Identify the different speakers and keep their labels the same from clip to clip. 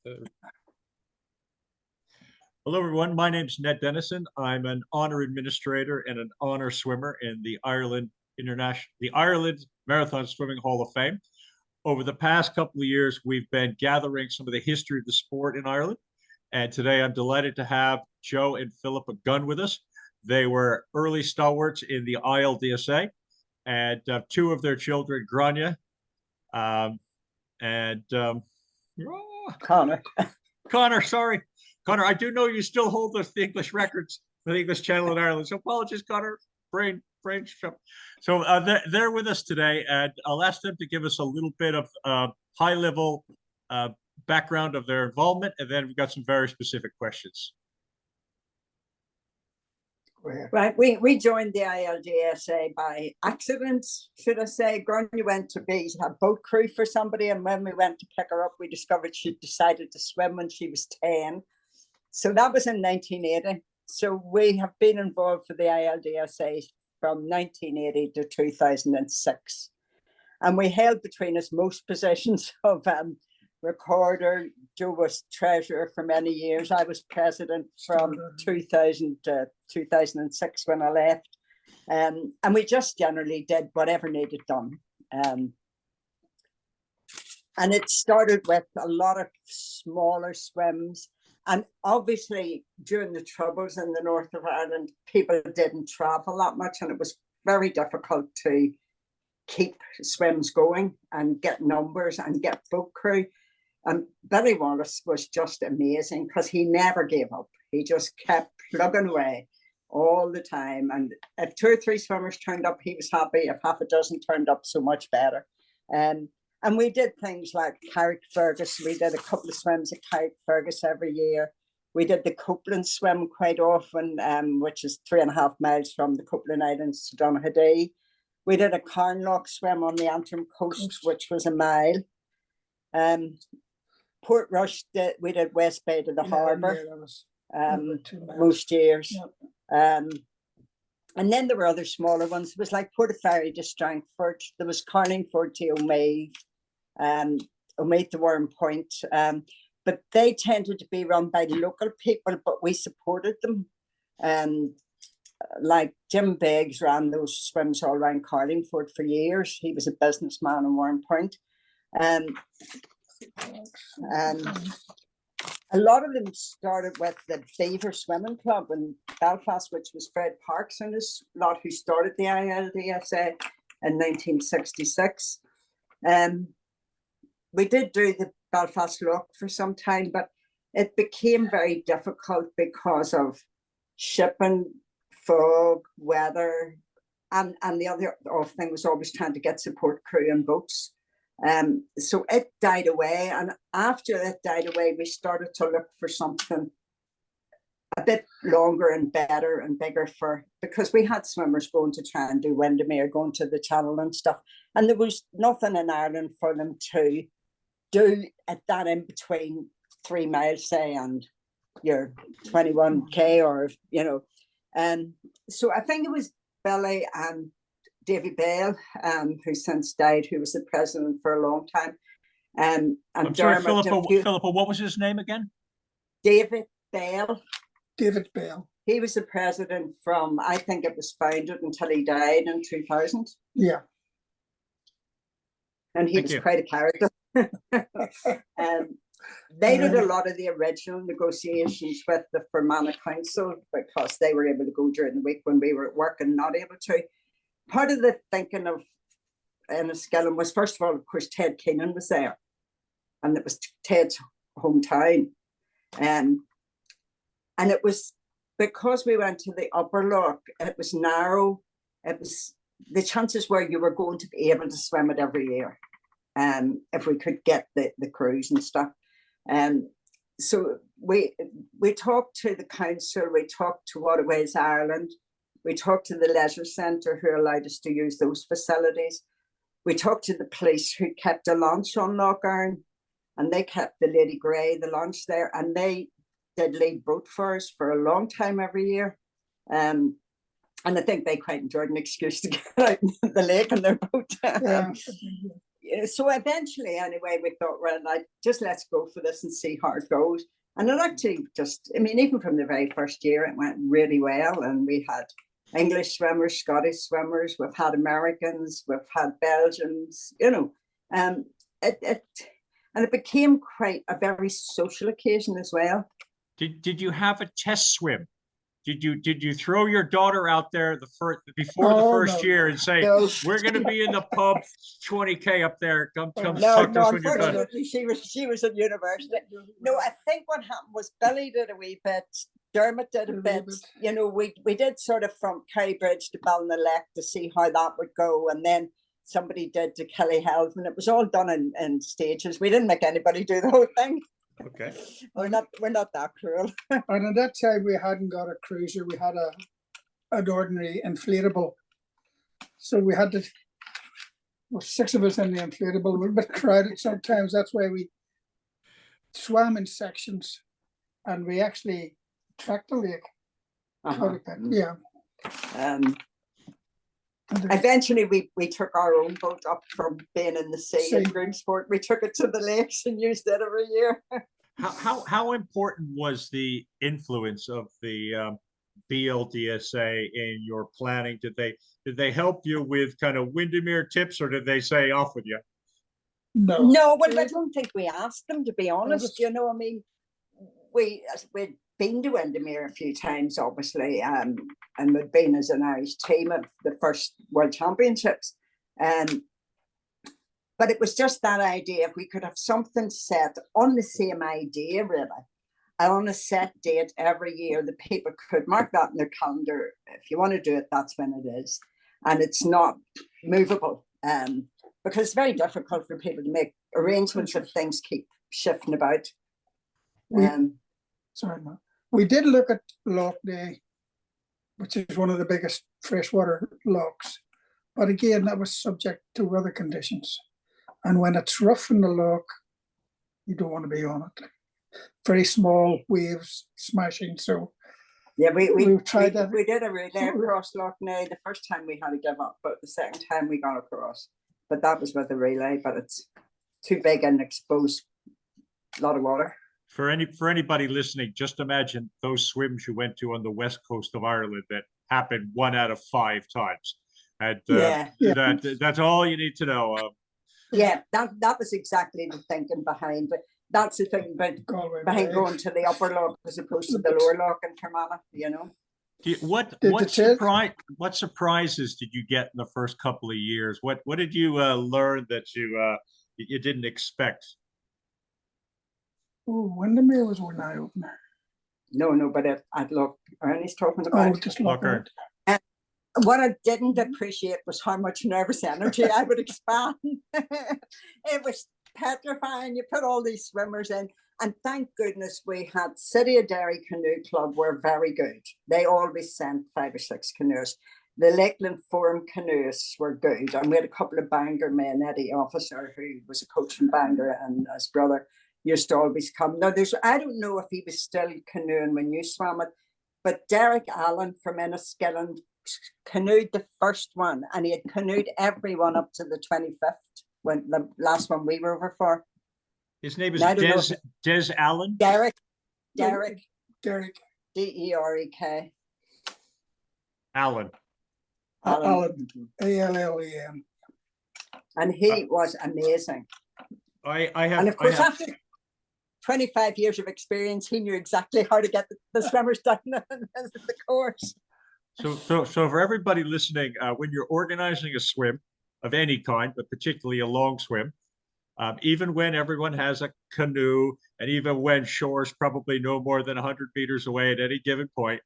Speaker 1: Hello, everyone. My name is Ned Dennison. I'm an honor administrator and an honor swimmer in the Ireland Marathon Swimming Hall of Fame. Over the past couple of years, we've been gathering some of the history of the sport in Ireland. And today I'm delighted to have Joe and Philippa Gunn with us. They were early stalwarts in the ILDSA, and two of their children, Grania and
Speaker 2: Connor.
Speaker 1: Connor, sorry. Connor, I do know you still hold the English records for the English Channel in Ireland. So apologies, Connor. Brain. So they're with us today, and I'll ask them to give us a little bit of high-level background of their involvement, and then we've got some very specific questions.
Speaker 2: Right, we joined the ILDSA by accident, should I say. Grania went to be a boat crew for somebody, and when we went to pick her up, we discovered she decided to swim when she was 10. So that was in 1980. So we have been involved for the ILDSA from 1980 to 2006. And we held between us most positions of recorder. Joe was treasurer for many years. I was president from 2000 to 2006 when I left. And we just generally did whatever needed done. And it started with a lot of smaller swims. And obviously, during the Troubles in the north of Ireland, people didn't travel that much, and it was very difficult to keep swims going and get numbers and get boat crew. And Billy Wallace was just amazing because he never gave up. He just kept plugging away all the time. And if 2 or 3 swimmers turned up, he was happy. If half a dozen turned up, so much better. And we did things like Carrickfergus. We did a couple of swims at Carrickfergus every year. We did the Copeland swim quite often, which is 3.5 miles from the Copeland Islands to Donaghadee. We did a Carnlough swim on the Antrim coast, which was 1 mile. Portrush, we did West Bay to the harbour most years. Yep. And then there were other smaller ones. It was like Portaferry to Strangford. There was Carlingford to Omeath, Omeath to Warren Point. But they tended to be run by local people, but we supported them. Like Jim Beggs ran those swims all around Carlingford for years. He was a businessman in Warren Point. A lot of them started with the Beaver Swimming Club in Belfast, which was Fred Parks and his lot who started the ILDSA in 1966. We did do the Belfast Loch for some time, but it became very difficult because of shipping, fog, weather, and the other thing was always trying to get support crew and boats. So it died away, and after it died away, we started to look for something a bit longer and better and bigger because we had swimmers going to try and do Windermere, going to the Channel and stuff, and there was nothing in Ireland for them to do at that in between 3 miles, say, and your 21k, or so I think it was Billy and Davy Bale, who since died, who was the president for a long time. And
Speaker 1: I'm sorry, Philippa, what was his name again?
Speaker 2: David Bale.
Speaker 3: David Bale.
Speaker 2: He was the president from, I think it was founded until he died in 2000.
Speaker 3: Yeah.
Speaker 2: And he was quite a character. They did a lot of the original negotiations with the Fermanagh Council because they were able to go during the week when we were at work and not able to. Part of the thinking of Enniskillen was, first of all, of course, Ted Keenan was there, and it was Ted's hometown. And it was because we went to the upper loch, it was narrow. It was, the chances were you were going to be able to swim it every year, if we could get the crews and stuff. So we talked to the council, we talked to Waterways Ireland, we talked to the leisure centre who allowed us to use those facilities. We talked to the police who kept a launch on Lough Erne, and they kept the Lady Grey, the launch there, and they did lead boat for us for a long time every year. And I think they quite enjoyed an excuse to get out in the lake in their boat. so eventually, anyway, we thought, well, like, just let's go for this and see how it goes. And it actually just, I mean, even from the very first year, it went really well. And we had English swimmers, Scottish swimmers, we've had Americans, we've had Belgians, you know. And it became quite a very social occasion as well.
Speaker 1: Did you have a test swim? Did you throw your daughter out there before the first year and say,
Speaker 2: No.
Speaker 1: we're going to be in the pub 20K up there, come
Speaker 2: No,
Speaker 1: talk to
Speaker 2: no,
Speaker 1: us when you're done?
Speaker 2: unfortunately, she was at university. No, I think what happened was Billy did a wee bit, Dermot did a bit. You know, we did sort of from Kerrybridge to Ballinalek to see how that would go, and then somebody did to Kellyhealth, and it was all done in stages. We didn't make anybody do the whole thing.
Speaker 1: Okay.
Speaker 2: We're not that cruel.
Speaker 3: And at that time, we hadn't got a cruiser. We had an ordinary inflatable. So we had to, well, 6 of us in the inflatable. We were a bit crowded sometimes. That's why we swam in sections, and we actually tracked the lake. Yeah.
Speaker 2: Eventually, we took our own boat up from being in the sea in Greensport. We took it to the lakes and used it every year.
Speaker 1: How important was the influence of the BLDSA in your planning? Did they help you with kind of Windermere tips, or did they say off with you?
Speaker 2: No, well, I don't think we asked them, to be honest. You know, I mean, we'd been to Windermere a few times, obviously, and we'd been as an Irish team at the first World Championships. But it was just that idea, if we could have something set on the same idea, really, on a set date every year, the people could mark that in their calendar. If you want to do it, that's when it is. And it's not movable, because it's very difficult for people to make arrangements if things keep shifting about.
Speaker 3: We did look at Loch Day, which is one of the biggest freshwater lochs. But again, that was subject to weather conditions. And when it's rough in the loch, you don't want to be on it. Very small waves smashing. So
Speaker 2: yeah, we
Speaker 3: tried that.
Speaker 2: We did a relay across Loch Ness. The first time we had to give up, but the second time we got across. But that was with the relay, but it's too big and exposed, a lot of water.
Speaker 1: For anybody listening, just imagine those swims you went to on the west coast of Ireland that happened 1 out of 5 times. And that's all you need to know.
Speaker 2: Yeah, that was exactly the thinking behind, but that's the thing behind going to the upper loch as opposed to the lower loch in Fermanagh, you know.
Speaker 1: What surprises did you get in the first couple of years? What did you learn that you didn't expect?
Speaker 3: Oh, Windermere was one eye opener.
Speaker 2: No, but I'd look. Ernie's talking about.
Speaker 3: Just look.
Speaker 2: What I didn't appreciate was how much nervous energy I would expand. It was petrifying. You put all these swimmers in, and thank goodness we had City of Derry Canoe Club were very good. They always sent 5 or 6 canoes. The Lakeland Forum canoeists were good, and we had a couple of Bangor men. Eddie Officer, who was a coach in Bangor, and his brother used to always come. Now, I don't know if he was still canoeing when you swam it, but Derek Allen from Enniskillen canoed the first one, and he had canoed everyone up to the 25th, when the last one we were over for.
Speaker 1: His name is Des Allen?
Speaker 2: Derek.
Speaker 3: Derek.
Speaker 2: D-E-R-E-K.
Speaker 1: Allen.
Speaker 3: Allen. A-L-L-E-N. And
Speaker 2: he was amazing. And of course, after 25 years of experience, he knew exactly how to get the swimmers done the course.
Speaker 1: So for everybody listening, when you're organizing a swim of any kind, but particularly a long swim, even when everyone has a canoe, and even when shore's probably no more than 100 meters away at any given point,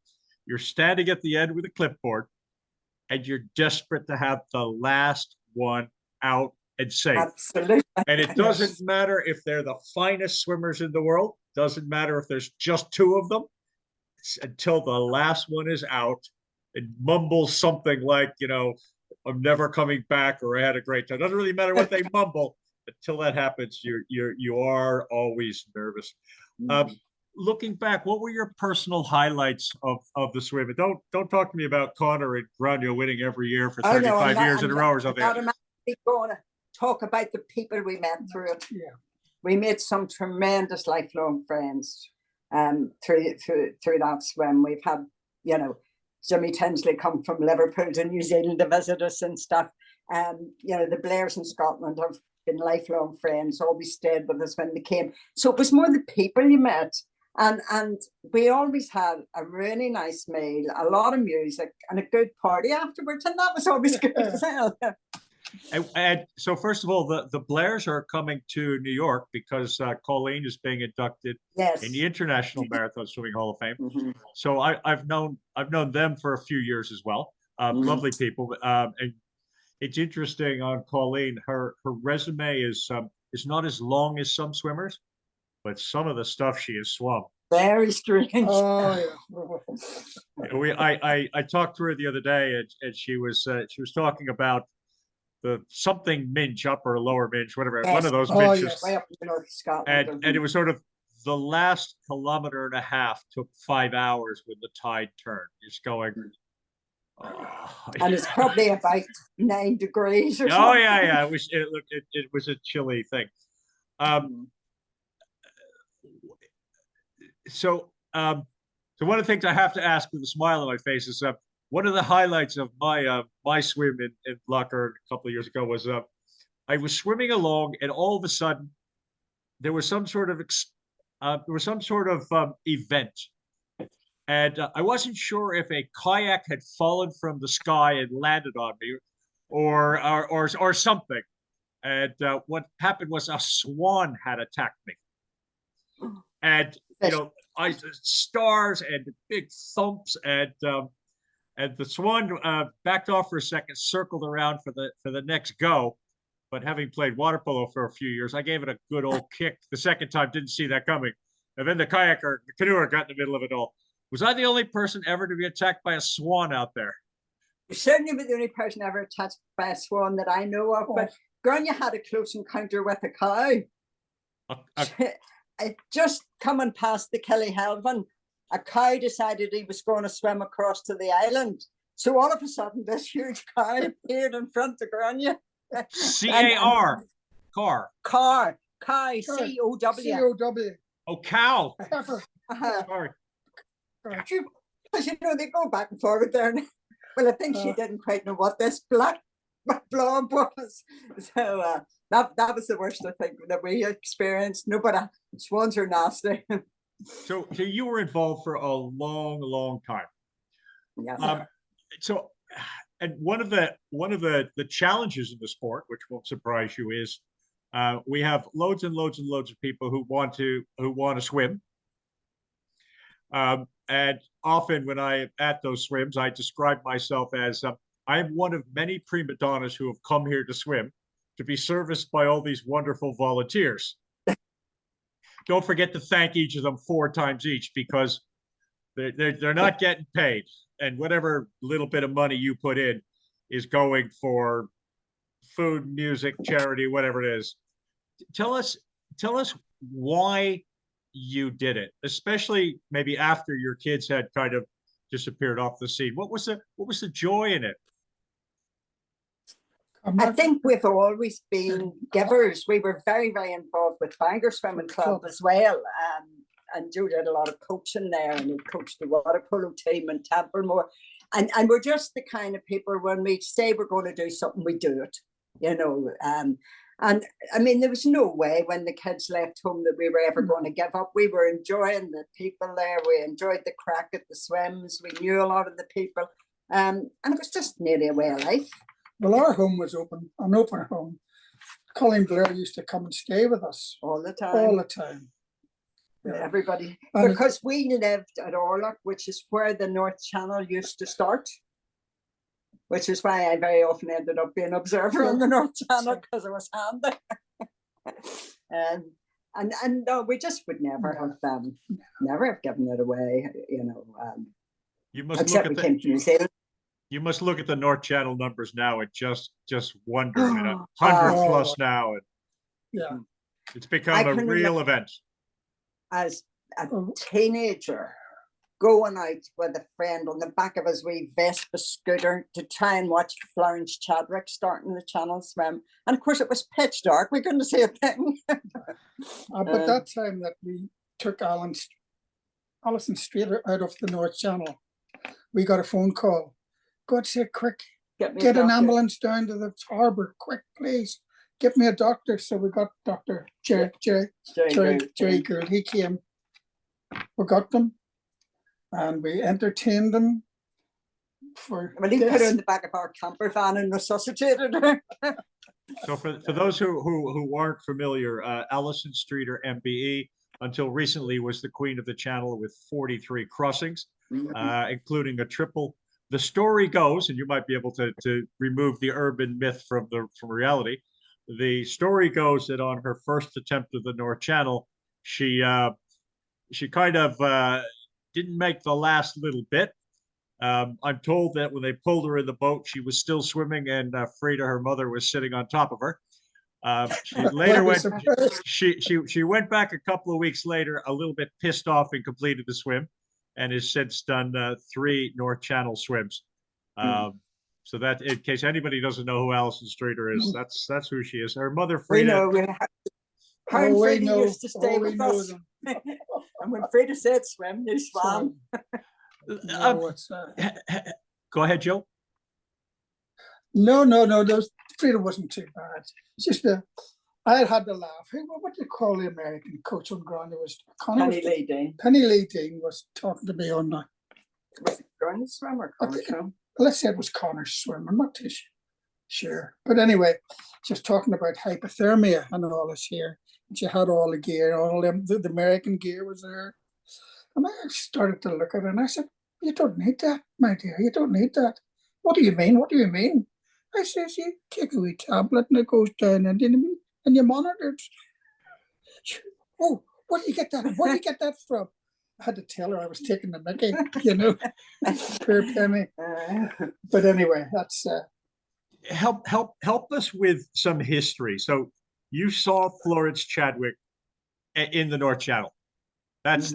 Speaker 1: you're standing at the end with a clipboard, and you're desperate to have the last one out and safe.
Speaker 2: Absolutely.
Speaker 1: And it doesn't matter if they're the finest swimmers in the world, doesn't matter if there's just 2 of them, until the last one is out and mumbles something like, I'm never coming back, or I had a great time. Doesn't really matter what they mumble. Until that happens, you are always nervous. Looking back, what were your personal highlights of the swim? And don't talk to me about Connor and Grania winning every year for 35 years in a row or something.
Speaker 2: talk about the people we met through it.
Speaker 3: Yeah.
Speaker 2: We made some tremendous lifelong friends through that swim. We've had, you know, Jimmy Tinsley come from Liverpool to New Zealand to visit us and stuff. You know, the Blairs in Scotland have been lifelong friends, always stayed with us when they came. So it was more the people you met. And we always had a really nice meal, a lot of music, and a good party afterwards. And that was always good as well.
Speaker 1: And so, first of all, the Blairs are coming to New York because Colleen is being inducted
Speaker 2: Yes.
Speaker 1: in the International Marathon Swimming Hall of Fame.
Speaker 2: Mm-hmm.
Speaker 1: So I've known them for a few years as well. Lovely people. And it's interesting on Colleen. Her resume is not as long as some swimmers, but some of the stuff she has swum.
Speaker 2: Very strange.
Speaker 3: Oh yeah.
Speaker 1: I talked to her the other day, and she was talking about the something Minch, upper or lower Minch, whatever,
Speaker 2: Yes.
Speaker 1: one of those
Speaker 3: Oh,
Speaker 1: Minches.
Speaker 3: yes.
Speaker 2: Way up in North Scotland.
Speaker 1: And it was sort of the last kilometer and a half took 5 hours when the tide turned. Just going. Oh,
Speaker 2: and it's probably about 9 degrees or
Speaker 1: oh
Speaker 2: something.
Speaker 1: yeah. It was a chilly thing. So one of the things I have to ask with a smile on my face is one of the highlights of my swim in Locker a couple of years ago was I was swimming along, and all of a sudden there was some sort of event, and I wasn't sure if a kayak had fallen from the sky and landed on me, or something. And what happened was a swan had attacked me, and you know, stars and big thumps, and the swan backed off for a second, circled around for the next go. But having played water polo for a few years, I gave it a good old kick the second time, didn't see that coming. And then the canoer got in the middle of it all. Was I the only person ever to be attacked by a swan out there?
Speaker 2: You certainly were the only person ever attacked by a swan that I know of, but Grania had a close encounter with a cow. Just coming past the Killyhelvan, a cow decided he was going to swim across to the island. So all of a sudden, this huge cow appeared in front of Grania.
Speaker 1: C-A-R, car.
Speaker 2: Cow, C-O-W.
Speaker 3: C-O-W.
Speaker 1: Oh, cow.
Speaker 2: Sorry.
Speaker 3: Because
Speaker 2: you know, they go back and forward there. Well, I think she didn't quite know what this black blob was. So that was the worst, I think, that we experienced. No, but swans are nasty.
Speaker 1: So you were involved for a long time.
Speaker 2: Yeah.
Speaker 1: And one of the challenges in the sport, which won't surprise you, is we have loads and loads of people who want to swim. And often when I am at those swims, I describe myself as I am one of many prima donnas who have come here to swim to be serviced by all these wonderful volunteers. Don't forget to thank each of them 4 times each, because they're not getting paid. And whatever little bit of money you put in is going for food, music, charity, whatever it is. Tell us why you did it, especially maybe after your kids had kind of disappeared off the scene. What was the joy in it?
Speaker 2: I think we've always been givers. We were very, very involved with Bangor Swimming Club as well. And Joe did a lot of coaching there, and he coached the water polo team in Templemore. And we're just the kind of people, when we say we're going to do something, we do it, you know. And I mean, there was no way when the kids left home that we were ever going to give up. We were enjoying the people there. We enjoyed the crack at the swims. We knew a lot of the people. And it was just nearly a way of life.
Speaker 3: Well, our home was an open home. Colleen Blair used to come and stay with us.
Speaker 2: All the time.
Speaker 3: Yeah.
Speaker 2: Everybody. Because we lived at Orlock, which is where the North Channel used to start. Which is why I very often ended up being observer on the North Channel, because it was handy. And no, we just would never have given it away, you know.
Speaker 1: You must
Speaker 2: except
Speaker 1: look
Speaker 2: we
Speaker 1: at
Speaker 2: came to New Zealand.
Speaker 1: You must look at the North Channel numbers now and just wonder. 100 plus now, and
Speaker 3: yeah,
Speaker 1: it's become a real event.
Speaker 2: As a teenager, going out with a friend on the back of his wee Vespa scooter to try and watch Florence Chadwick starting the Channel Swim. And of course, it was pitch dark. We couldn't see a thing.
Speaker 3: But that time that we took Alison straight out of the North Channel, we got a phone call. God said, quick,
Speaker 2: me a
Speaker 3: get an
Speaker 2: doctor.
Speaker 3: ambulance down to the harbour, quick, please. Get me a doctor. So we got Dr. Jerry Gould. He came. We got them, and we entertained them for.
Speaker 2: Well, he put her in the back of our camper van and resuscitated her.
Speaker 1: So for those who aren't familiar, Alison Streeter, MBE, until recently was the queen of the channel with 43 crossings, including a triple. The story goes, and you might be able to remove the urban myth from reality. The story goes that on her first attempt of the North Channel, she kind of didn't make the last little bit. I'm told that when they pulled her in the boat, she was still swimming, and Frida, her mother, was sitting on top of her. She later went. She went back a couple of weeks later, a little bit pissed off, and completed the swim, and has since done 3 North Channel swims. So that, in case anybody doesn't know who Alison Streeter is, that's who she is. Her mother, Frida.
Speaker 2: We know. Her and Frida used to stay with us. And when Frida said swim, they swam.
Speaker 1: Go ahead, Joe.
Speaker 3: No. Frida wasn't too bad. It's just I had to laugh. Hey, what do you call the American coach on ground? It was
Speaker 2: Penny Lee Dean.
Speaker 3: Penny Lee Dean was talking to me on that.
Speaker 2: Was it Ground Swim or Connor Swim?
Speaker 3: Let's say it was Connor's swim. I'm not too sure. But anyway, just talking about hypothermia and all this here. She had all the gear, all them, the American gear was there. And I started to look at it and I said, you don't need that, my dear. You don't need that. What do you mean? What do you mean? I says, you take a wee tablet and it goes down and you monitor it. Oh, where do you get that? Where do you get that from? I had to tell her I was taking the mickey, poor Penny. But anyway, that's
Speaker 1: help us with some history. So you saw Florence Chadwick in the North Channel. That's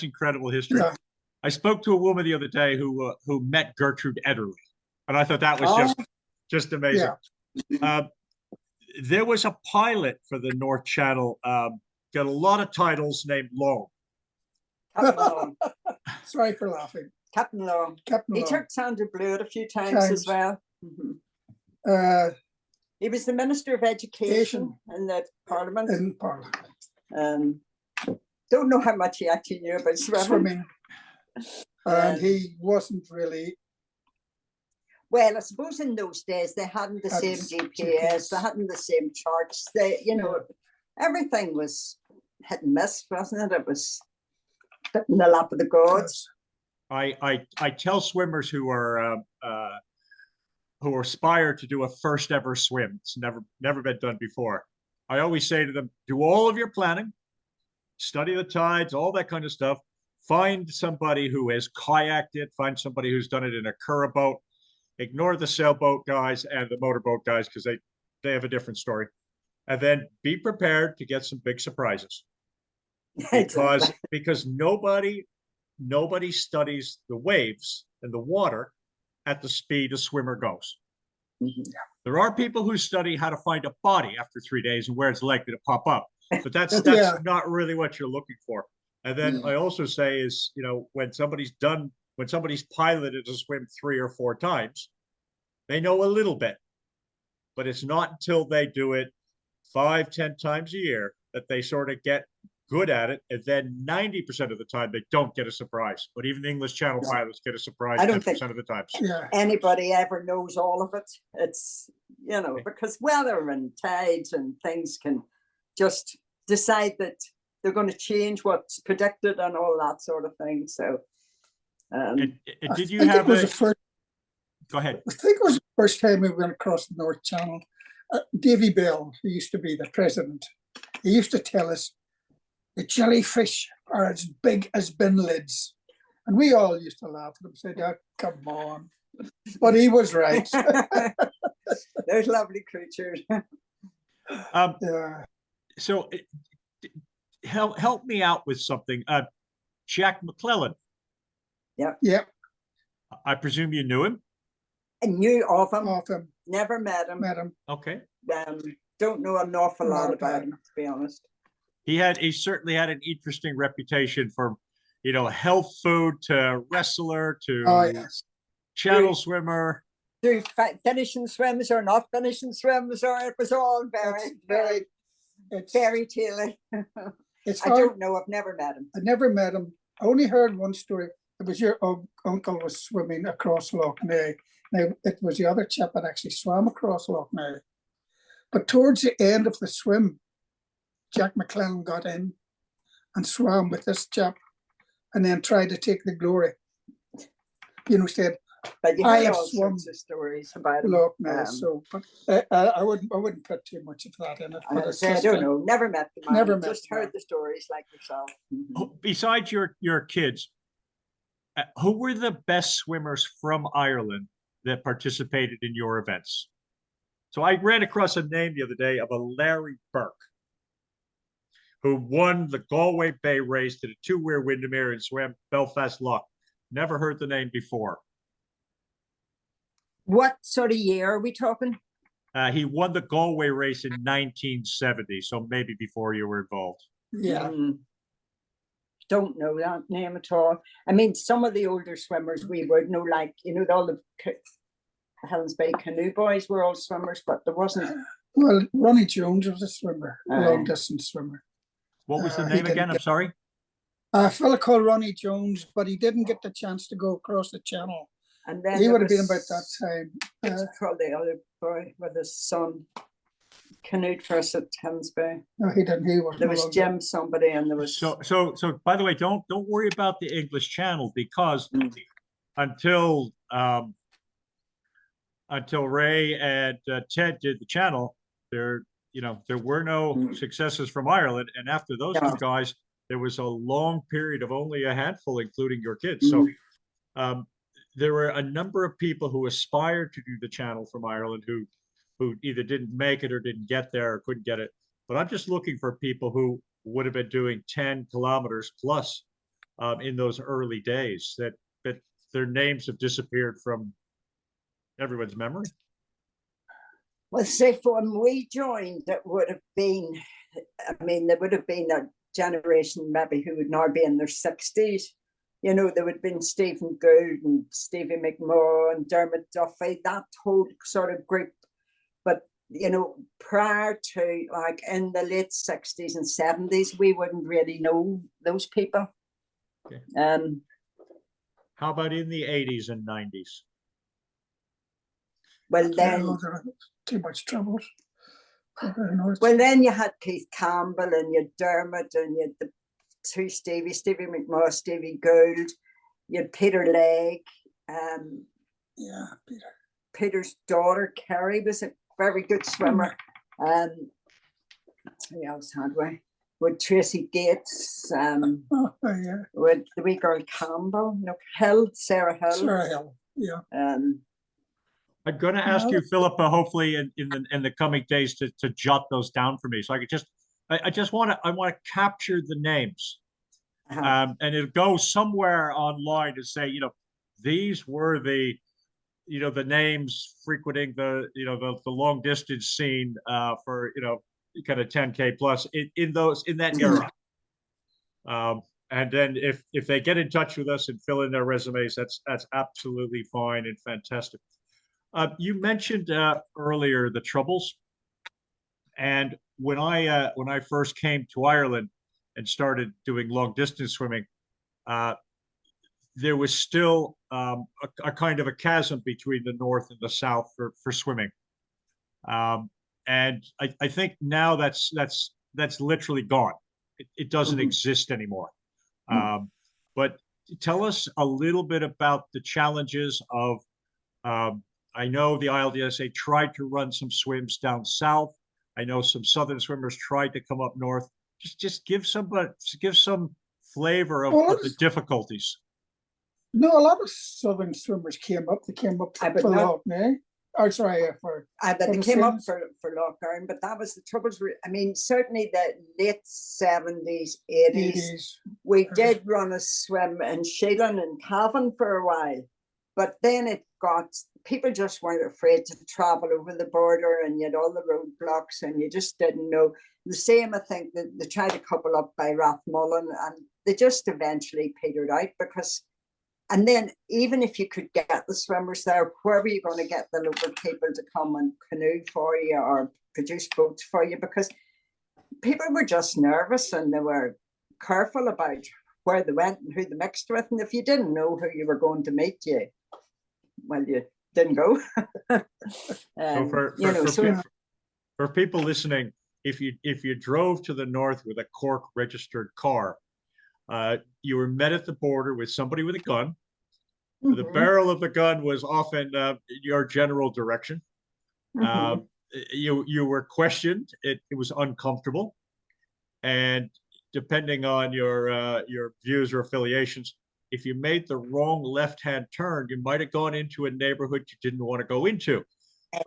Speaker 1: incredible history. Yeah. I spoke to a woman the other day who met Gertrude Ederle, and I thought that was just amazing. Yeah. There was a pilot for the North Channel, got a lot of titles named Long.
Speaker 2: Captain Long.
Speaker 3: Sorry for laughing.
Speaker 2: Captain Long. He took Sandra Blewett a few times as well. He was the Minister of Education in the Parliament.
Speaker 3: In Parliament.
Speaker 2: Don't know how much he actually knew about swimming.
Speaker 3: And he wasn't really.
Speaker 2: Well, I suppose in those days they hadn't the same GPS, they hadn't the same charts. Everything was hit and miss, wasn't it? It was in the lap of the gods.
Speaker 1: I tell swimmers who aspire to do a first ever swim. It's never been done before. I always say to them, do all of your planning, study the tides, all that kind of stuff. Find somebody who has kayaked it, find somebody who's done it in a curragh boat. Ignore the sailboat guys and the motorboat guys because they have a different story. And then be prepared to get some big surprises. Because nobody studies the waves and the water at the speed a swimmer goes. Mm-hmm. There are people who study how to find a body after 3 days and where it's likely to pop up, but that's not really what you're looking for. And then I also say is, when somebody's piloted a swim 3 or 4 times, they know a little bit, but it's not until they do it 5-10 times a year that they sort of get good at it. And then 90% of the time they don't get a surprise, but even the English Channel pilots get a surprise 10% of the time.
Speaker 2: Anybody ever knows all of it. It's, because weather and tides and things can just decide that they're going to change what's predicted and all that sort of thing. So,
Speaker 1: did you have Go ahead.
Speaker 3: I think it was the first time we went across the North Channel. Davy Bell, who used to be the president, he used to tell us the jellyfish are as big as bin lids. And we all used to laugh at him and say, oh, come on. But he was right.
Speaker 2: Those lovely creatures.
Speaker 1: So help me out with something. Jack McClellan
Speaker 3: Yep,
Speaker 1: I presume you knew him?
Speaker 2: I knew of him,
Speaker 3: off him,
Speaker 2: never met him.
Speaker 3: met him.
Speaker 1: Okay.
Speaker 2: Don't know an awful
Speaker 3: Not
Speaker 2: lot
Speaker 3: about
Speaker 2: about
Speaker 3: him.
Speaker 2: him, to be honest.
Speaker 1: He certainly had an interesting reputation from, health food to wrestler to
Speaker 3: Oh, yes.
Speaker 1: channel swimmer.
Speaker 2: Do finishing swims or not finishing swims, or it was all
Speaker 3: It's
Speaker 2: very
Speaker 3: it's,
Speaker 2: fairy tale.
Speaker 3: it's
Speaker 2: I
Speaker 3: hard.
Speaker 2: don't know. I've never met him.
Speaker 3: I never met him. I only heard one story. It was your uncle was swimming across Loch Ness. Now, it was the other chap that actually swam across Loch Ness. But towards the end of the swim, Jack McClellan got in and swam with this chap and then tried to take the glory. Said,
Speaker 2: But you
Speaker 3: I
Speaker 2: heard
Speaker 3: have
Speaker 2: all
Speaker 3: swum
Speaker 2: sorts of stories about him.
Speaker 3: Loch Ness. So, but I wouldn't put too much of that in it. But it's
Speaker 2: I
Speaker 3: just
Speaker 2: don't know. Never met the man.
Speaker 3: Never met
Speaker 2: Just
Speaker 3: the
Speaker 2: heard
Speaker 3: man.
Speaker 2: the stories like yourself.
Speaker 1: Oh, besides your kids, who were the best swimmers from Ireland that participated in your events? So I ran across a name the other day of a Larry Burke, who won the Galway Bay race to the two-weir Windermere and swam Belfast Loch. Never heard the name before.
Speaker 2: What sort of year are we talking?
Speaker 1: He won the Galway race in 1970, so maybe before you were involved.
Speaker 3: yeah.
Speaker 2: Don't know that name at all. I mean, some of the older swimmers we would know, like, all the Helens Bay canoe boys were all swimmers, but there wasn't.
Speaker 3: Well, Ronnie Jones was a swimmer, a
Speaker 2: Aye.
Speaker 3: long distance swimmer.
Speaker 1: What was the
Speaker 3: He
Speaker 1: name
Speaker 3: didn't
Speaker 1: again? I'm
Speaker 3: get-
Speaker 1: sorry.
Speaker 3: A fella called Ronnie Jones, but he didn't get the chance to go across the channel.
Speaker 2: And then
Speaker 3: He
Speaker 2: there
Speaker 3: would have been
Speaker 2: was-
Speaker 3: about that time.
Speaker 2: It's called the other boy with his son canoed for us at Helens Bay.
Speaker 3: No, he didn't. He was
Speaker 2: There
Speaker 3: no
Speaker 2: was
Speaker 3: longer-
Speaker 2: Jim somebody, and there was
Speaker 1: So by the way, don't worry about the English Channel, because until Ray and Ted did the channel, there were no successes from Ireland, and after those
Speaker 2: No.
Speaker 1: two guys, there was a long period of only a handful, including your kids. So there were a number of people who aspired to do the channel from Ireland who either didn't make it or didn't get there or couldn't get it. But I'm just looking for people who would have been doing 10 kilometers plus in those early days that their names have disappeared from everyone's memory.
Speaker 2: Well, say when we joined, it would have been, there would have been a generation maybe who would now be in their 60s. There would have been Stephen Gould and Stevie McMahon and Dermot Duffy, that whole sort of group. But, prior to, like, in the late 60s and 70s, we wouldn't really know those people.
Speaker 1: Okay.
Speaker 2: How
Speaker 1: about in the 80s and 90s?
Speaker 2: Well, then,
Speaker 3: there was too much trouble.
Speaker 2: Well, then you had Keith Campbell and you had Dermot and you had the two Stevie McMahon, Stevie Gould, you had Peter Legg.
Speaker 3: Yeah, Peter.
Speaker 2: Peter's daughter, Kerry, was a very good swimmer. Who else had we? With Tracy Gates,
Speaker 3: Yeah.
Speaker 2: with the wee girl Campbell, Sarah Hill.
Speaker 3: Sarah Hill, yeah.
Speaker 1: I'm going to ask you, Philippa, hopefully in the coming days to jot those down for me, so I want to capture the names, and it'll go somewhere online to say, these were the names frequenting the long distance scene for kind of 10K plus in that era. And then if they get in touch with us and fill in their resumes, that's absolutely fine and fantastic. You mentioned earlier the Troubles, and when I first came to Ireland and started doing long distance swimming, there was still a kind of a chasm between the north and the south for swimming, and I think now that's literally gone. It doesn't exist anymore. But tell us a little bit about the challenges of. I know the ILDSA tried to run some swims down south. I know some southern swimmers tried to come up north. Just give some flavor of the difficulties.
Speaker 3: No, a lot of southern swimmers came up. They came up
Speaker 2: but
Speaker 3: for
Speaker 2: not-
Speaker 3: Loch Ness. Oh, sorry, for
Speaker 2: But
Speaker 3: for
Speaker 2: they
Speaker 3: the
Speaker 2: came up
Speaker 3: swims.
Speaker 2: for Lochgarn, but that was the troubles. I mean, certainly the late 70s, 80s,
Speaker 3: 80s.
Speaker 2: we did run a swim in Sheelan and Cavan for a while, but then it got, people just weren't afraid to travel over the border, and you had all the roadblocks and you just didn't know. The same, I think, that they tried to couple up by Rathmullen, and they just eventually petered out because, and then even if you could get the swimmers there, where were you going to get the local people to come and canoe for you or produce boats for you? Because people were just nervous and they were careful about where they went and who they mixed with. And if you didn't know who you were going to meet, you didn't go.
Speaker 1: So for people listening, if you drove to the north with a Cork registered car, you were met at the border with somebody with a gun. The barrel of the gun was often your general direction. You were questioned. It was uncomfortable, and depending on your views or affiliations, if you made the wrong left-hand turn, you might have gone into a neighborhood you didn't want to go into.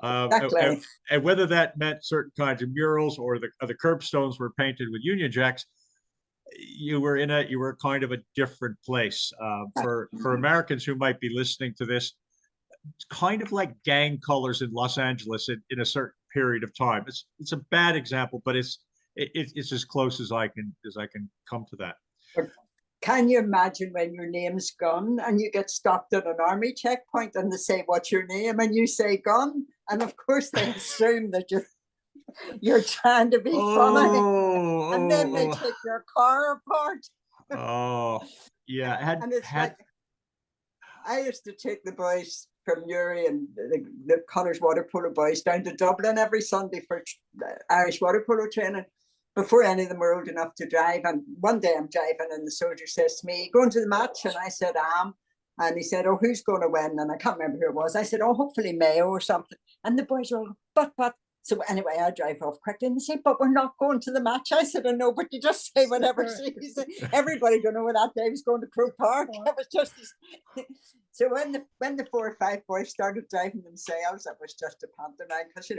Speaker 2: Exactly.
Speaker 1: And whether that meant certain kinds of murals or the curbstones were painted with Union Jacks, you were kind of a different place. For Americans who might be listening to this, it's kind of like gang colors in Los Angeles in a certain period of time. It's a bad example, but it's as close as I can come to that.
Speaker 2: Can you imagine when your name's Gunn and you get stopped at an army checkpoint and they say, "What's your name?" and you say Gunn, and of course they assume that you're trying to be funny, and then they take your car apart.
Speaker 1: Oh, yeah.
Speaker 2: Like, I used to take the boys from Newry and the Connors water polo boys down to Dublin every Sunday for Irish water polo training before any of them were old enough to drive. And one day I'm driving and the soldier says to me, "Going to the match?" And I said, "I am." And he said, "Oh, who's going to win?" And I can't remember who it was. I said, "Oh, hopefully Mayo or something." And the boys were all, but. So anyway, I drive off quickly and they say, "But we're not going to the match." I said, "I know, but you just say whatever." Everybody don't know where that day was going to Croke Park. It was just so when the 4 or 5 boys started driving themselves, it was just a pantomime because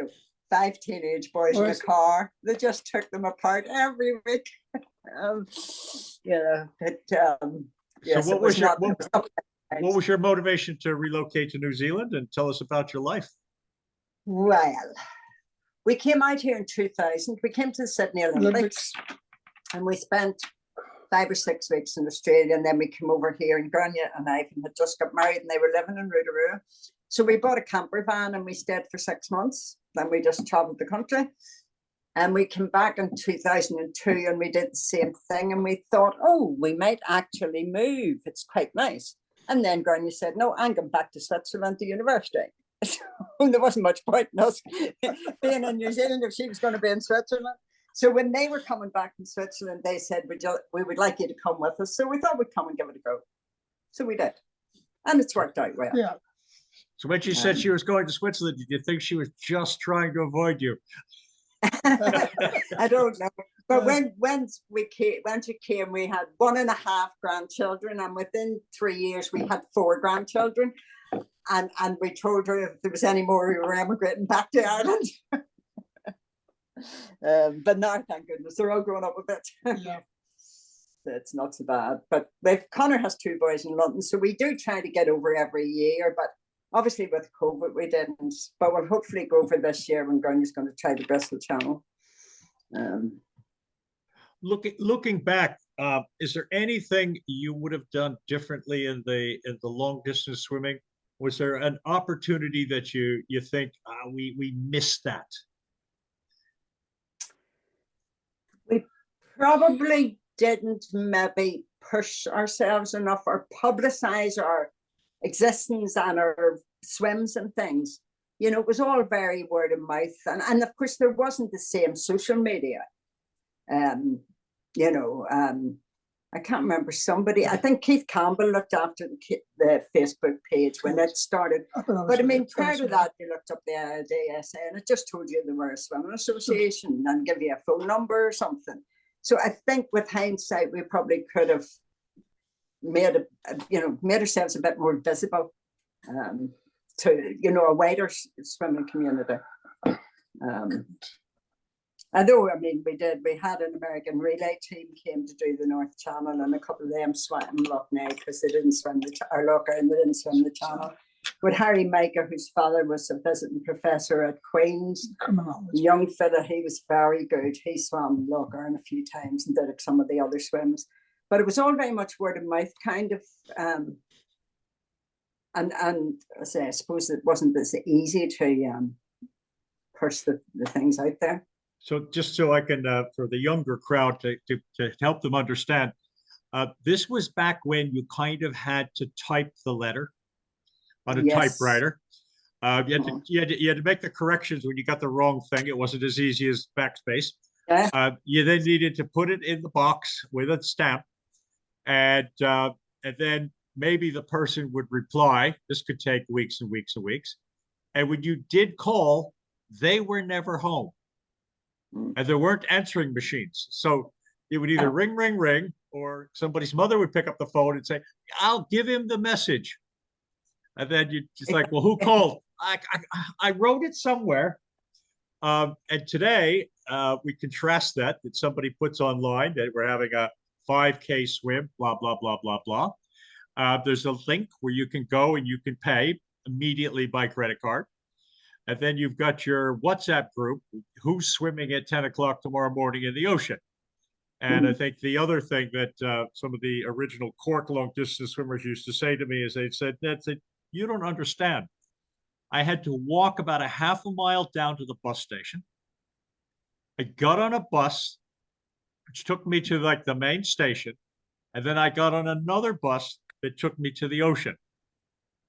Speaker 2: 5 teenage boys in a car, they just took them apart every week.
Speaker 1: So what was your motivation to relocate to New Zealand, and tell us about your life?
Speaker 2: Well, we came out here in 2000. We came to the Sydney Olympics. And we spent 5 or 6 weeks in Australia, and then we came over here, and Grania and Ivan had just got married and they were living in Rotorua. So we bought a camper van and we stayed for 6 months. Then we just traveled the country. And we came back in 2002 and we did the same thing. And we thought, oh, we might actually move. It's quite nice. And then Grania said, "No, I'm going back to Switzerland to university." So there wasn't much point in us being in New Zealand if she was going to be in Switzerland. So when they were coming back from Switzerland, they said, "We would like you to come with us." So we thought we'd come and give it a go. So we did. And it's worked out well.
Speaker 3: Yeah.
Speaker 1: So when she said she was going to Switzerland, did you think she was just trying to avoid you?
Speaker 2: I don't know. But when she came, we had 1.5 grandchildren. And within 3 years, we had 4 grandchildren. And we told her if there was any more, we were emigrating back to Ireland. But now, thank goodness, they're all grown up a bit.
Speaker 3: Yeah.
Speaker 2: It's not so bad. But Connor has 2 boys in London, so we do try to get over every year. But obviously with COVID, we didn't. But we'll hopefully go over this year when Grania's going to try the Bristol Channel.
Speaker 1: Looking back, is there anything you would have done differently in the long distance swimming? Was there an opportunity that you think we missed that?
Speaker 2: We probably didn't maybe push ourselves enough or publicize our existence and our swims and things. It was all very word of mouth. And of course, there wasn't the same social media. I can't remember somebody. I think Keith Campbell looked after the Facebook page when it started. But I mean, prior to that, you looked up the IDSA and it just told you there were a swimming association and give you a phone number or something. So I think with hindsight, we probably could have made ourselves a bit more visible. to, you know, a wider swimming community. Although, I mean, we had an American relay team came to do the North Channel, and a couple of them swam Loch Ness because they didn't swim and they didn't swim the Channel. But Harry Micah, whose father was a visiting professor at Queen's, young fella, he was very good. He swam Loch Earn a few times and did some of the other swims. But it was all very much word of mouth kind of, and I suppose it wasn't as easy to push the things out there.
Speaker 1: So just so I can, for the younger crowd to help them understand, this was back when you kind of had to type the letter on a typewriter. You had to make the corrections when you got the wrong thing. It wasn't as easy as backspace.
Speaker 2: Yeah.
Speaker 1: You then needed to put it in the box with a stamp, and then maybe the person would reply. This could take weeks and weeks and weeks. And when you did call, they were never home. And there weren't answering machines. So it would either ring, ring, ring, or somebody's mother would pick up the phone and say, I'll give him the message. And then you just like, well, who called? I wrote it somewhere. And today we contrast that somebody puts online that we're having a 5K swim, blah, blah, blah, blah, blah. There's a link where you can go and you can pay immediately by credit card. And then you've got your WhatsApp group, who's swimming at 10 o'clock tomorrow morning in the ocean. And I think the other thing that some of the original Cork long distance swimmers used to say to me is they said, you don't understand. I had to walk about a half a mile down to the bus station. I got on a bus, which took me to like the main station. And then I got on another bus that took me to the ocean.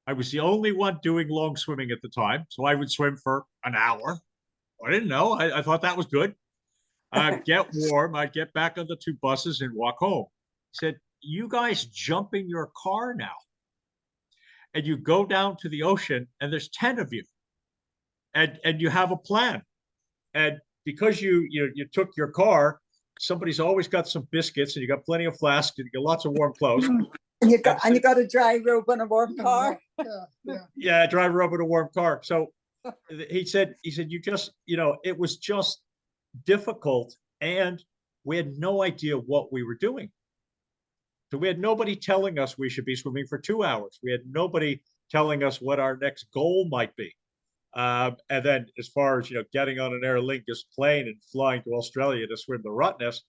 Speaker 1: I was the only one doing long swimming at the time. So I would swim for an hour. I didn't know. I thought that was good. I'd get warm. I'd get back on the two buses and walk home. He said, you guys jump in your car now. And you go down to the ocean and there's 10 of you. And you have a plan. And because you took your car, somebody's always got some biscuits and you got plenty of flasks and you got lots of warm clothes.
Speaker 2: And you got a dry robe and a warm car.
Speaker 1: Yeah, dry robe and a warm car. So he said, you just, it was just difficult and we had no idea what we were doing. So we had nobody telling us we should be swimming for 2 hours. We had nobody telling us what our next goal might be. And then as far as, getting on an Aer Lingus plane and flying to Australia to swim the Rottnest,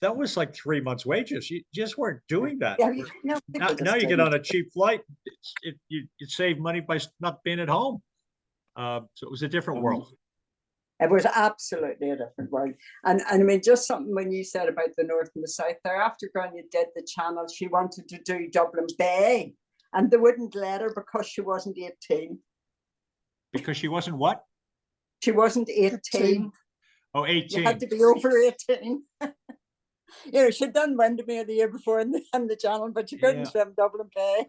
Speaker 1: that was like 3 months' wages. You just weren't doing that.
Speaker 2: Yeah,
Speaker 1: now you get on a cheap flight, you save money by not being at home. So it was a different world.
Speaker 2: It was absolutely a different world. And I mean, just something when you said about the North and the South there, after Grania did the Channel, she wanted to do Dublin Bay and they wouldn't let her because she wasn't 18.
Speaker 1: Because she wasn't what?
Speaker 2: She wasn't 18.
Speaker 1: Oh, 18.
Speaker 2: You had to be over 18. She'd done Windermere the year before in the Channel, but she couldn't swim Dublin Bay.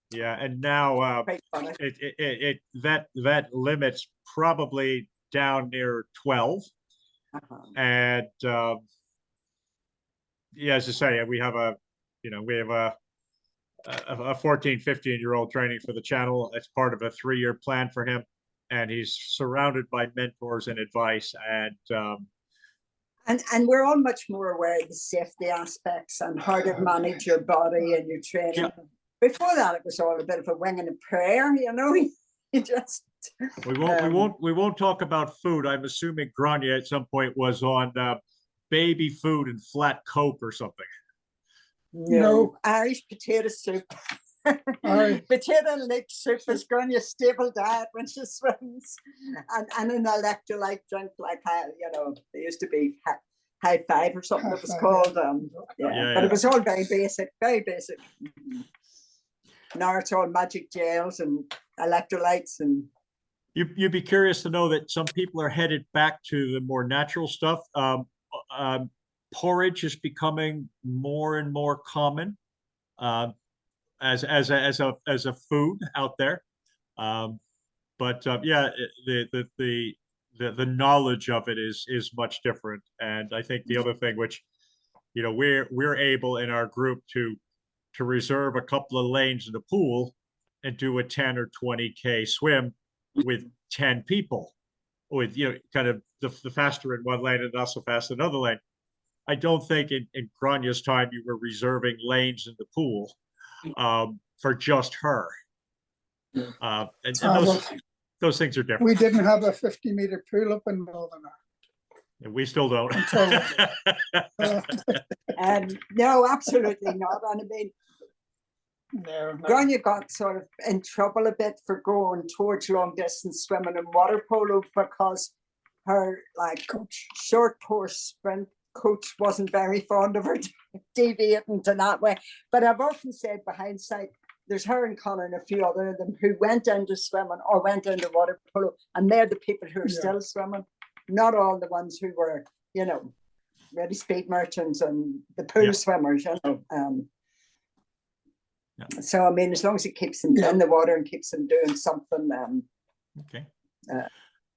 Speaker 1: Yeah, and now that limit's probably down near 12. And as I say, we have a 14, 15-year-old training for the Channel. It's part of a 3-year plan for him, and he's surrounded by mentors and advice.
Speaker 2: And we're all much more aware of the safety aspects and how to manage your body and your training. Yeah. Before that, it was all a bit of a wing and a prayer, You just
Speaker 1: we won't talk about food. I'm assuming Grania at some point was on baby food and flat Coke or something.
Speaker 2: No, Irish potato soup. Potato and leek soup is Grania's staple diet when she swims, and an electrolyte drink like they used to be High Five or something it was called. But it was all very basic, very basic. Now it's all magic gels and electrolytes and.
Speaker 1: You'd be curious to know that some people are headed back to the more natural stuff. Porridge is becoming more and more common as a food out there. The knowledge of it is much different. And I think the other thing which we're able in our group to to reserve a couple of lanes in the pool and do a 10 or 20K swim with 10 people, with, you know, kind of the faster in one lane and not so fast in another lane. I don't think in Granya's time you were reserving lanes in the pool for just her. And
Speaker 3: well,
Speaker 1: those things are different.
Speaker 3: we didn't have a 50-meter pool up in Northern
Speaker 1: And we still don't.
Speaker 3: Ireland.
Speaker 2: No, absolutely not. And I mean,
Speaker 3: No,
Speaker 2: Grania got sort of in trouble a bit for going towards long distance swimming and water polo because her like short course sprint coach wasn't very fond of her deviating to that way. But I've often said, by hindsight, there's her and Connor and a few other of them who went into swimming or went into water polo, and they're the people who are still swimming, not all the ones who were, you know, ready speed merchants and the pool swimmers, you know. So I mean, as long as it keeps them in the water and keeps them doing something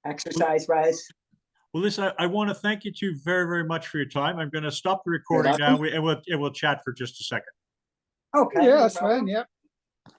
Speaker 2: exercise wise.
Speaker 1: Well, listen, I want to thank you two very, very much for your time. I'm going to stop the recording now, and we'll chat for just a second.
Speaker 2: Okay.
Speaker 3: Yeah, that's fine. Yeah.